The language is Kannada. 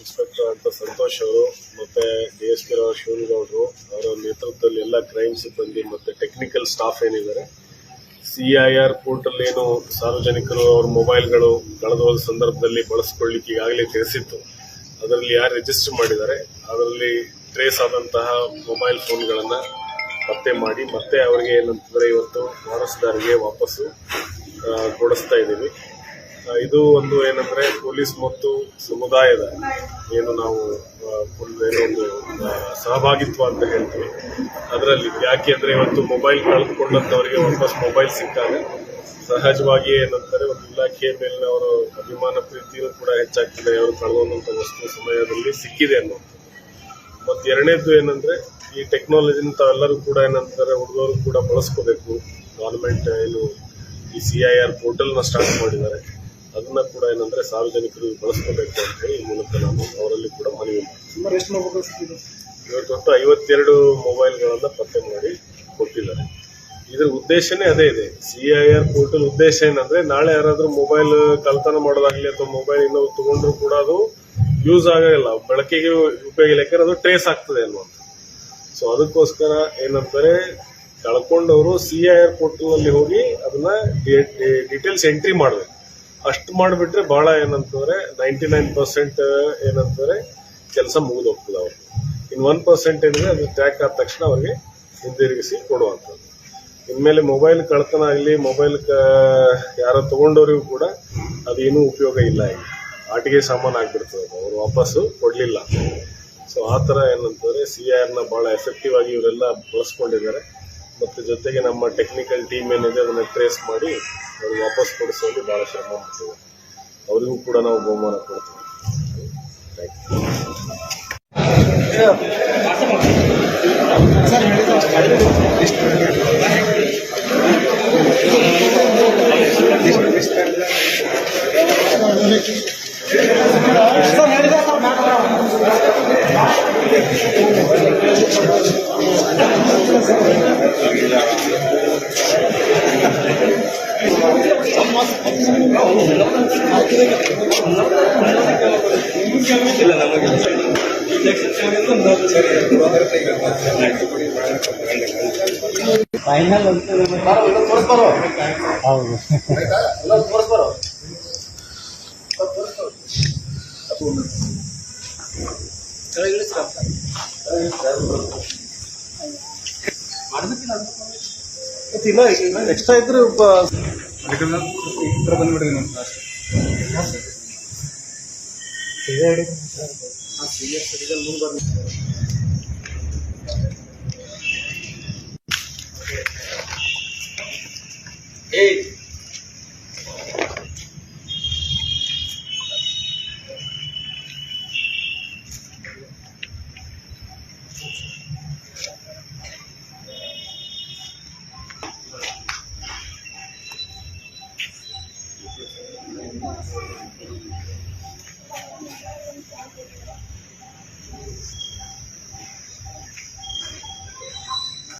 ಇನ್ಸ್ಪೆಕ್ಟರ್ ಅಂತ ಸಂತೋಷ್ ಅವರು ಮತ್ತೆ DSP ಶಿವನಗೌಡರು ಅವರ ನೇತೃತ್ವದಲ್ಲಿ ಎಲ್ಲ ಕ್ರೈಮ್ ಸಿಬ್ಬಂದಿ ಮತ್ತೆ ಟೆಕ್ನಿಕಲ್ ಸ್ಟಾಫ್ ಏನಿದ್ದಾರೆ CIR ಪೋರ್ಟಲ್ ಏನು ಸಾರ್ವಜನಿಕರು ಅವ್ರ ಮೊಬೈಲ್ಗಳು ಕಳೆದ ಹೋದ ಸಂದರ್ಭದಲ್ಲಿ ಬಳಸ್ಕೊಳ್ಳಿಕ್ಕೆ ಈಗಾಗಲೇ ತಿಳಿಸಿತ್ತು. ಅದರಲ್ಲಿ ಯಾರು ರಿಜಿಸ್ಟರ್ ಮಾಡಿದ್ದಾರೆ ಅದರಲ್ಲಿ ಟ್ರೇಸ್ ಆದಂತಹ ಮೊಬೈಲ್ ಫೋನ್ಗಳನ್ನು ಪತ್ತೆ ಮಾಡಿ ಮತ್ತೆ ಅವರಿಗೆ ಏನಂತಂದರೆ ಇವತ್ತು ವಾರಸುದಾರರಿಗೆ ವಾಪಸ್ಸು ಕೊಡಿಸ್ತಾ ಇದ್ದೀವಿ. ಇದು ಒಂದು ಏನಂದರೆ ಪೊಲೀಸ್ ಮತ್ತು ಸಮುದಾಯದ ಏನು ನಾವು ಒಂದು ಸಹಭಾಗಿತ್ವ ಅಂತ ಹೇಳ್ತೀವಿ. ಅದರಲ್ಲಿ ಯಾಕೆ ಅಂದರೆ ಇವತ್ತು ಮೊಬೈಲ್ ಕಳೆದುಕೊಂಡಂಥವರಿಗೆ ವಾಪಸ್ ಮೊಬೈಲ್ ಸಿಕ್ಕಾಗ ಸಹಜವಾಗಿ ಏನಂತಾರೆ ಒಂದು ಇಲಾಖೆಯ ಮೇಲಿನ ಅವರ ಅಭಿಮಾನ ಪ್ರೀತಿಯೂ ಕೂಡ ಹೆಚ್ಚಾಗ್ತದೆ. ಅವರು ಕಳೆದುಕೊಂಡಂಥ ವಸ್ತು ಸಮಯದಲ್ಲಿ ಸಿಕ್ಕಿದೆ ಅನ್ನೋದು. ಮತ್ತು ಎರಡನೇದು ಏನಂದರೆ ಈ ಟೆಕ್ನಾಲಜಿನ ತಾವೆಲ್ಲರೂ ಕೂಡ ಏನಂತಾರೆ ಹುಡುಗರು ಕೂಡ ಬಳಸ್ಕೋಬೇಕು. ಗೌರ್ಮೆಂಟ್ ಏನು ಈ CIR ಪೋರ್ಟಲ್ನ ಸ್ಟಾರ್ಟ್ ಮಾಡಿದ್ದಾರೆ ಅದನ್ನ ಕೂಡ ಏನಂದ್ರೆ ಸಾರ್ವಜನಿಕರು ಬಳಸ್ಕೋಬೇಕು ಅಂತ ಹೇಳಿ ಈ ಮೂಲಕ ನಾನು ಅವರಲ್ಲಿ ಕೂಡ ಮನವಿ ಮಾಡ್ತೀನಿ. ಇವತ್ತು 52 ಮೊಬೈಲ್ಗಳನ್ನ ಪತ್ತೆ ಮಾಡಿ ಕೊಟ್ಟಿದ್ದಾರೆ. ಇದರ ಉದ್ದೇಶನೇ ಅದೇ ಇದೆ. CIR ಪೋರ್ಟಲ್ ಉದ್ದೇಶ ಏನಂದ್ರೆ ನಾಳೆ ಯಾರಾದ್ರೂ ಮೊಬೈಲ್ ಕಳ್ತನ ಮಾಡೋದಾಗ್ಲಿ ಅಥವಾ ಮೊಬೈಲ್ ಇನ್ನೊಂದು ತಗೊಂಡ್ರು ಕೂಡ ಅದು ಯೂಸ್ ಆಗಲ್ಲ, ಬಳಕೆಗೆ ಉಪಯೋಗ ಇಲ್ಲ, ಯಾಕಂದ್ರೆ ಅದು ಟ್ರೇಸ್ ಆಗ್ತದೆ ಅನ್ನುವಂಥ. ಸೊ ಅದಕ್ಕೋಸ್ಕರ ಏನಂತಾರೆ ಕಳ್ಕೊಂಡವರು CIR ಪೋರ್ಟಲ್ ನಲ್ಲಿ ಹೋಗಿ ಅದನ್ನ ಡೀಟೇಲ್ಸ್ ಎಂಟ್ರಿ ಮಾಡಬೇಕು. ಅಷ್ಟು ಮಾಡಿಬಿಟ್ರೆ ಬಹಳ ಏನಂತಂದ್ರೆ 99% ಏನಂತಾರೆ ಕೆಲಸ ಮುಗಿದು ಹೋಗ್ತದೆ ಅವ್ರಿಗೆ. ಇನ್ನು 1% ಏನಿದೆ ಅದು ಟ್ರ್ಯಾಕ್ ಆದ ತಕ್ಷಣ ಅವ್ರಿಗೆ ಹಿಂದಿರುಗಿಸಿ ಕೊಡುವಂಥದ್ದು. ಇನ್ಮೇಲೆ ಮೊಬೈಲ್ ಕಳ್ತನ ಆಗಲಿ ಮೊಬೈಲ್ ಯಾರೋ ತಗೊಂಡವರಿಗೂ ಕೂಡ ಅದೇನೂ ಉಪಯೋಗ ಇಲ್ಲ. ಈಗ ಆಟಿಕೆ ಸಾಮಾನು ಆಗ್ಬಿಡ್ತದೆ, ಅವರು ವಾಪಸ್ಸು ಕೊಡಲಿಲ್ಲ. ಸೊ ಆ ಥರ ಏನಂತಂದರೆ CIRನ ಭಾಳ ಎಫೆಕ್ಟಿವ್ ಆಗಿ ಇವರೆಲ್ಲ ಬಳಸ್ಕೊಂಡಿದ್ದಾರೆ. ಮತ್ತು ಜೊತೆಗೆ ನಮ್ಮ ಟೆಕ್ನಿಕಲ್ ಟೀಮ್ ಏನಿದೆ ಅದನ್ನು ಟ್ರೇಸ್ ಮಾಡಿ ಅವ್ರಿಗೆ ವಾಪಸ್ ಕೊಡಿಸುವಲ್ಲಿ ಭಾಳ ಶ್ರಮ ಮಾಡ್ತೀವಿ. ಅವರಿಗೂ ಕೂಡ ನಾವು ಬಹುಮಾನ ಕೊಡ್ತೀವಿ. ಫೈನಲ್ ಅಂತ ಹೌದು ಎಕ್ಸ್ಟ್ರಾ ಇದ್ರೆ ಬಂದ್ಬಿಡ್ರಿ